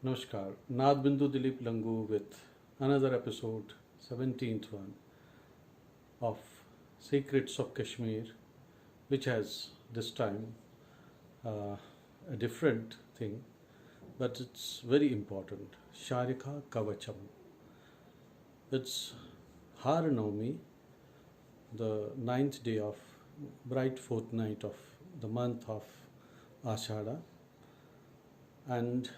Namaskar, Nath Bindu Dilip Langu with another episode, 17th one, of Secrets of Kashmir, which has this time a different thing, but it's very important. Sharika Kavacham. It's Har Navami, the ninth day of bright fortnight of the month of Ashada, and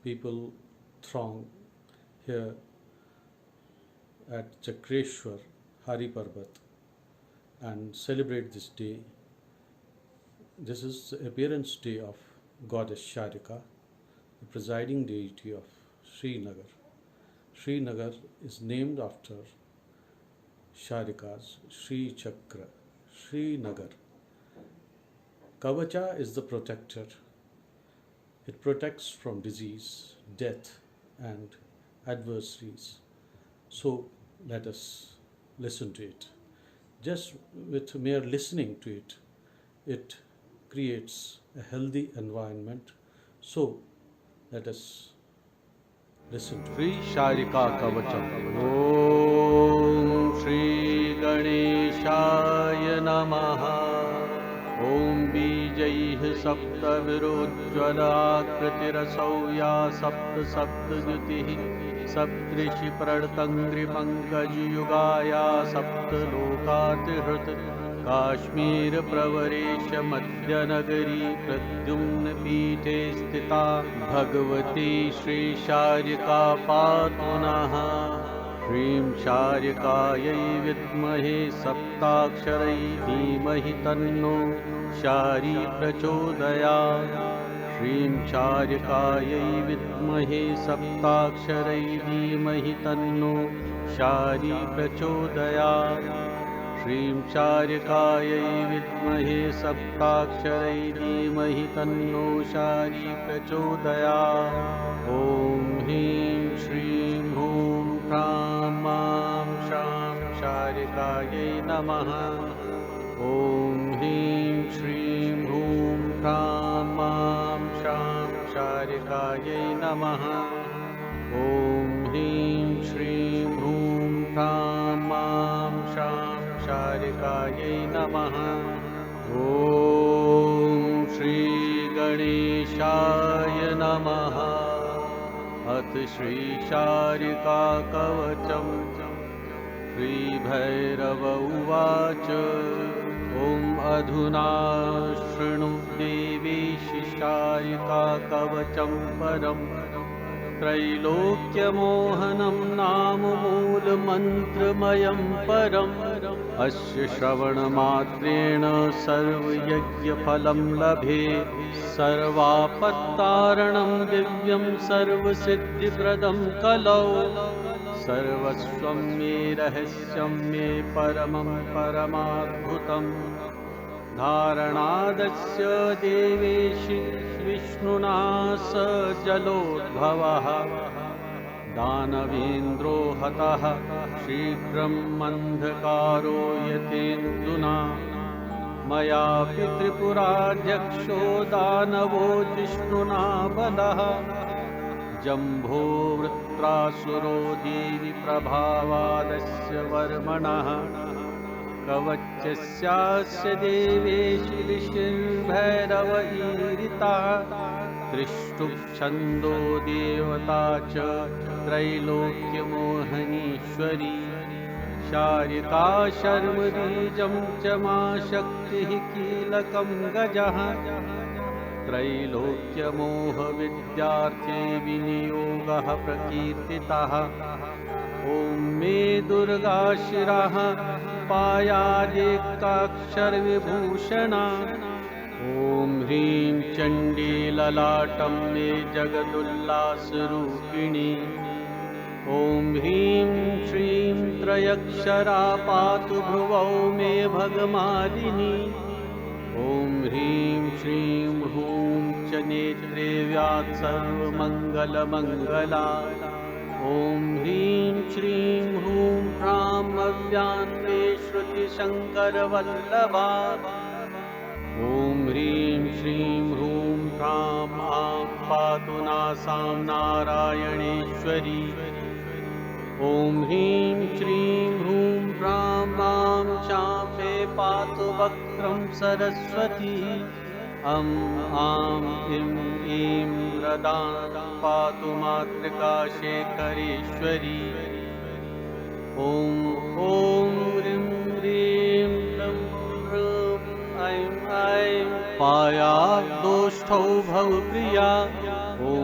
people throng here at Chakreshwar Hari Parbat and celebrate this day. This is the appearance day of goddess Sharika, the presiding deity of Srinagar. Srinagar is named after Sharika's Sri Chakra, Srinagar. Kavacha is the protector. It protects from disease, death, and adversaries. So let us listen to it. Just with mere listening to it, it creates a healthy environment. So let us listen to Sri Sharika Kavacham. Om Shri Ganeshaya Namaha. Om Bijayih Sapta Virojjvala Kritirasau Ya Sapta Sapta Jyutih Saptrishi Pradtangri Pankaj Yugaya Sapta Lokatihrit Kashmir प्रवरेश मध्य नगरी प्रद्युम्न पीठे स्थिता भगवती श्री शारिका पातु नः। श्रीं शारिकायै विद्महे सप्ताक्षरै धीमहि तन्नो शारी प्रचोदयात्। श्रीं शारिकायै विद्महे सप्ताक्षरै धीमहि तन्नो शारी प्रचोदयात्। श्रीं शारिकायै विद्महे सप्ताक्षरै धीमहि तन्नो शारी प्रचोदयात्। ॐ ह्रीं श्रीं हूं ह्रां मां शां शारिकायै नमः। ॐ ह्रीं श्रीं हूं ह्रां मां शां शारिकायै नमः। ॐ ह्रीं श्रीं हूं ह्रां मां शां शारिकायै नमः। ॐ श्री गणेशाय नमः। अथ श्री शारिका कवचम्। श्रीभैरव उवाच ॐ अधुना शृणु देवी शारिका कवचं परम्। त्रैलोक्यमोहनं नाम मूलमन्त्रमयं परम्। अस्य श्रवणमात्रेण सर्वयज्ञफलं लभेत्। सर्वापत्तारणं दिव्यं सर्वसिद्धिप्रदं कलौ। सर्वस्वं मे रहस्यं मे परमं परमाद्भुतम्। धारणादस्य देवेशि विष्णुना स जलोद्भवः। दानवेन्द्रो हतः शीघ्रं अन्धकारो यतेन्दुना। मया त्रिपुराध्यक्षो दानवो जिष्णुना बलः। जम्भो वृत्रासुरो देवी प्रभावादस्य वर्मणः। कवचस्यास्य देवेशि ऋषिर्भैरव ईरिता। त्रिष्टुप्छन्दो देवता च त्रैलोक्यमोहनीश्वरी। शारिका शर्मबीजं च मा शक्तिः कीलकं गजः। त्रैलोक्यमोहविद्यार्थे विनियोगः प्रकीर्तितः। ॐ मे दुर्गा शिरः पायादेकाक्षरविभूषणा। ॐ ह्रीं चण्डी ललाटं मे जगदुल्लासरूपिणी। ॐ ह्रीं श्रीं त्रयक्षरा पातु भ्रुवौ मे भगमालिनी। ॐ ह्रीं श्रीं हूं च नेत्रे व्यात् सर्वमङ्गलमङ्गला। ॐ ह्रीं श्रीं हूं ह्रां अव्यान्ते श्रुतिशङ्करवल्लभा। ॐ ह्रीं श्रीं हूं ह्रां आं पातु नासां नारायणेश्वरी। ॐ ह्रीं श्रीं ह्रूं ह्रां मां शां मे पातु वक्त्रं सरस्वती। आं इं ईं रदां पातु मातृका शेखरेश्वरी। ॐ ह्रीं ह्रीं ह्रूं ऐं ऐं पायादोष्ठौ भवप्रिया। ॐ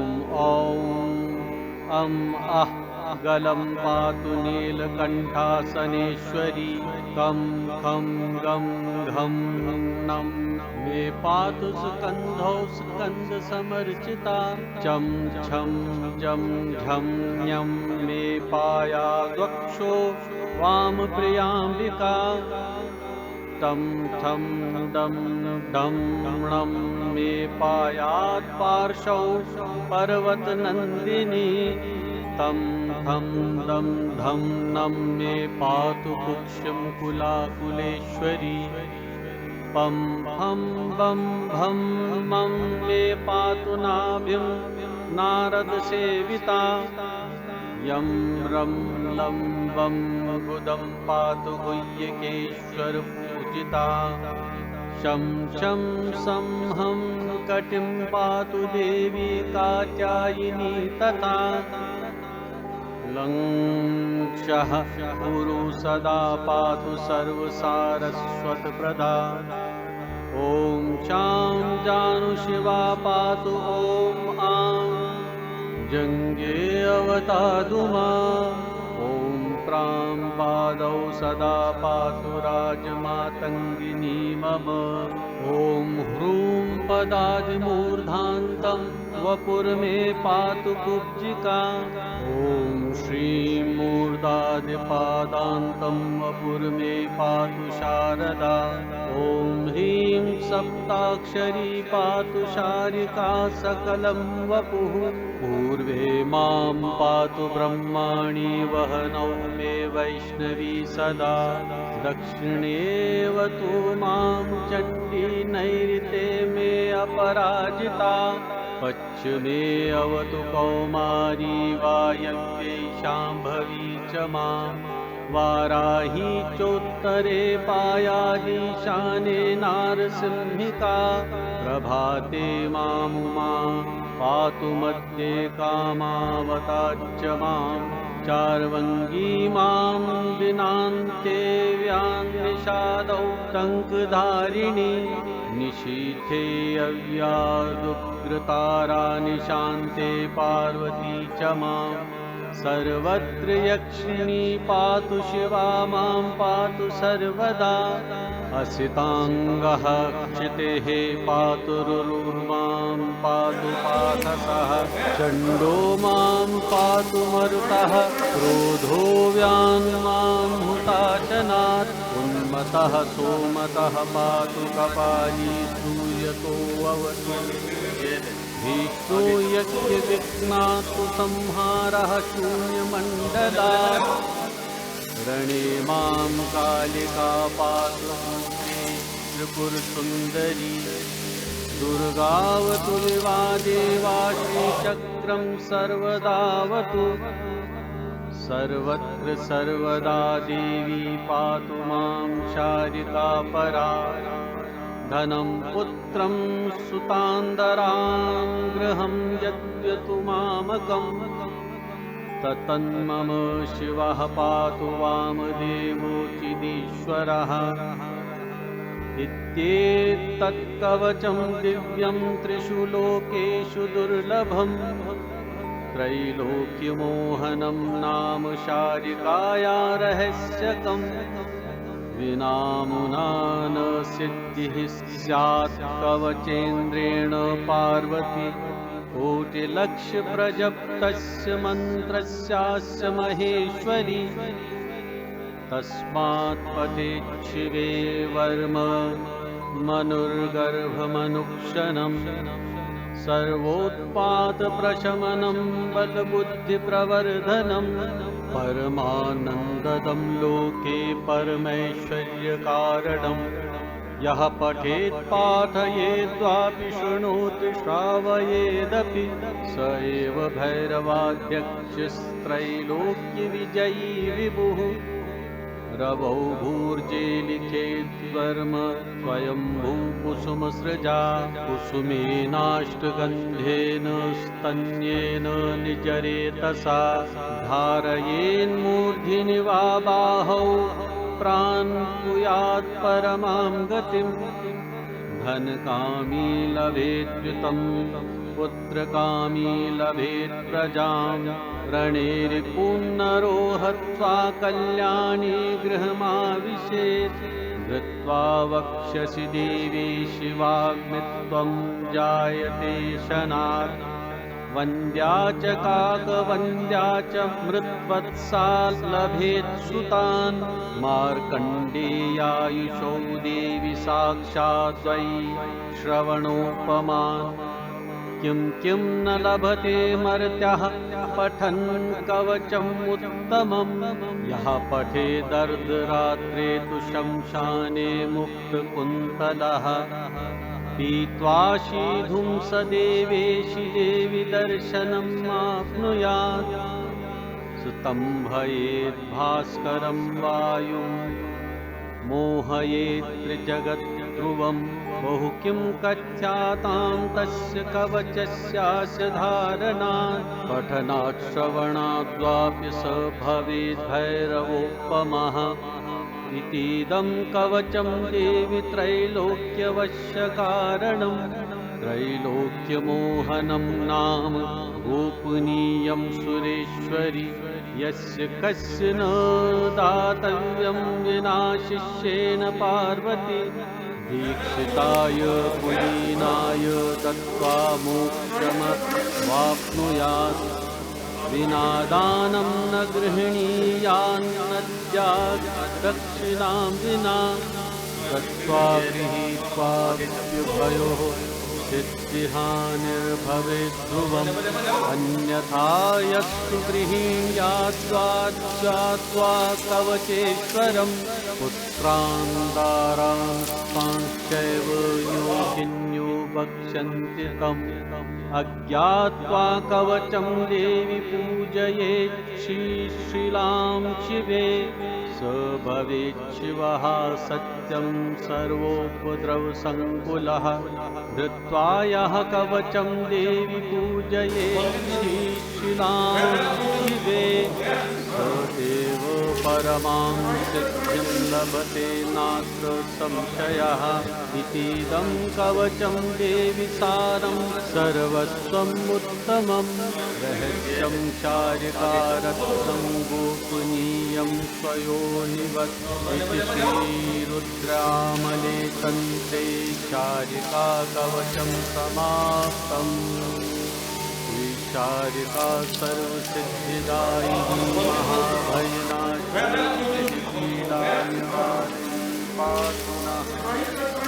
गलं पातु नीलकण्ठासनेश्वरी। कं खं गं घं नं मे पातु स्कन्धौ स्कन्दसमर्चिता। चं छं जं झं ञं मे पायाद्वक्षो वामप्रियाम्बिका। तं थं दं ढं णं मे पायात् पार्श्वौ पर्वतनन्दिनी। तं थं दं धं नं मे पातु कुक्षं कुलाकुलेश्वरी। पं फं बं भं मं मे पातु नाभिं नारदसेविता। यं रं लं वं गुदं पातु गुह्यकेश्वरपूजिता। शं शं सं हं कटिं पातु देवी कात्यायिनी तथा। लं क्षः गुरु सदा पातु सर्वसारस्वतप्रदा। ॐ शां जानुशिवा पातु। ॐ आं जङ्गे अवतादु माम्। ॐ प्रां पादौ सदा पातु राजमातङ्गिनी मम। ॐ ह्रूं पदादिमूर्धान्तं वपुर्मे पातु कुब्जिका। ॐ श्रीं मूर्धादिपादान्तं वपुर्मे पातु शारदा। ॐ ह्रीं सप्ताक्षरी पातु शारिका सकलं वपुः। पूर्वे मां पातु ब्रह्माणि वहनौ मे वैष्णवी सदा। दक्षिणेऽवतु मां चण्डी नैऋते मे अपराजिता। पश्चिमे अवतु कौमारी वायव्ये शाम्भवी च मां। वाराही चोत्तरे पायादीशाने नारसिंहिका। प्रभाते मामुमा पातु मध्ये कामावता च मां। चार्वङ्गी मां दिनान्ते व्यान्निषादौ टङ्कधारिणी। निशीथे अव्यादुग्रतारा निशान्ते पार्वती च मां। सर्वत्र यक्षिणी पातु शिवा मां पातु सर्वदा। असिताङ्गः क्षितेः पातु रुरुर्मां पातु पाथसः। चण्डो मां पातु मरुतः। क्रोधो व्यान्मां हुताशनात्। उन्मत्तः सोमतः पातु कपाली सूयतो अवतु। भीष्मो यज्ञविघ्नात् संहारः शून्यमण्डलात्। रणे मां कालिका पातु त्रिपुरसुन्दरी। दुर्गावतु देवा श्रीचक्रं सर्वदावतु। सर्वत्र सर्वदा देवी पातु मां शारिका परा। धनं पुत्रं सुतान्दरां गृहं यद्यतु मामकम्। ततन्मम शिवः पातु वामदेवोचिदीश्वरः। इत्येतत्कवचं दिव्यं त्रिषु लोकेषु दुर्लभम्। त्रैलोक्यमोहनं नाम शारिकाया रहस्यकम्। विनामुना न सिद्धिः स्यात् कवचेन्द्रेण पार्वती। कोटिलक्षप्रजप्तस्य मन्त्रस्यास्य महेश्वरी। तस्मात् पतेत् शिवे वर्म मनुर्गर्भमनुक्षणम्। सर्वोत्पातप्रशमनं बलबुद्धिप्रवर्धनम्। परमानन्ददं लोके परमैश्वर्यकारणम्। यः पठेत् पाठयेद्वापि शृणोति श्रावयेदपि स एव भैरवाध्यक्षस्त्रैलोक्यविजयी विभुः रवौ भूर्जे लिखेद्वर्म स्वयम्भूकुसुमसृजा कुसुमेनाष्टगन्धेन स्तन्येन निजरेतसा धारयेन्मूर्ध्नि वा बाहौ प्राणपुयात् परमां गतिम् धनकामी लभेद्युतं पुत्रकामी लभेत् प्रजां रणेरिपुन्नरो हत्वा कल्याणी गृहमाविशेत् धृत्वा वक्ष्यसि देवी शिवाग्नित्वं जायते शनात् वन्द्या च काकवन्द्या च मृद्वत्सा लभेत् सुतान् मार्कण्डेयायुषो देवी साक्षात् वै श्रवणोपमान् किं किं न लभते मर्त्यः पठन् कवचम् उत्तमम् यः पठेदर्धरात्रे तु शमशाने मुक्तकुन्तलः पीत्वा शीधुं स देवेशि देवि दर्शनम् आप्नुयात् स्तम्भयेत् भास्करं वायुं मोहयेत् त्रिजगद्ध्रुवम् बहु किं कथ्यातां तस्य कवचस्यास्य धारणात् पठनात् श्रवणाद्वापि स भवेद् भैरवोपमः इतीदं कवचं देवि त्रैलोक्यवश्यकारणम् त्रैलोक्यमोहनं नाम गोपनीयं सुरेश्वरि यस्य कस्य न दातव्यं विना शिष्येन पार्वती दीक्षिताय कुलीनाय दत्त्वा मोक्षमवाप्नुयात् विना दानं न गृह्णीयान्नद्यात् दक्षिणां विना दत्त्वा गृहीत्वा विद्युभयोः सिद्धिहानिर्भवेत् ध्रुवम् अन्यथा यस्तु गृहीण्याद्वा कवचेश्वरम् पुत्रान् दारांश्चैव योगिन्यो वक्ष्यन्ति तम् अज्ञात्वा कवचं देवि पूजयेत् श्रीशिलां शिवे स भवेत् शिवः सत्यं सर्वोपद्रवसङ्कुलः धृत्वा यः कवचं देवि पूजयेत् श्रीशिलां शिवे स एव परमां सिद्धिं लभते नात्र संशयः इतीदं कवचं देवि सारं सर्वस्वम् उत्तमं रहस्यं चारिकारत्वं गोपनीयं स्वयोनिवत् इति श्रीरुद्रामले तन्त्रे चारिका कवचं समाप्तम् चारिका सर्वसिद्धिदायिनी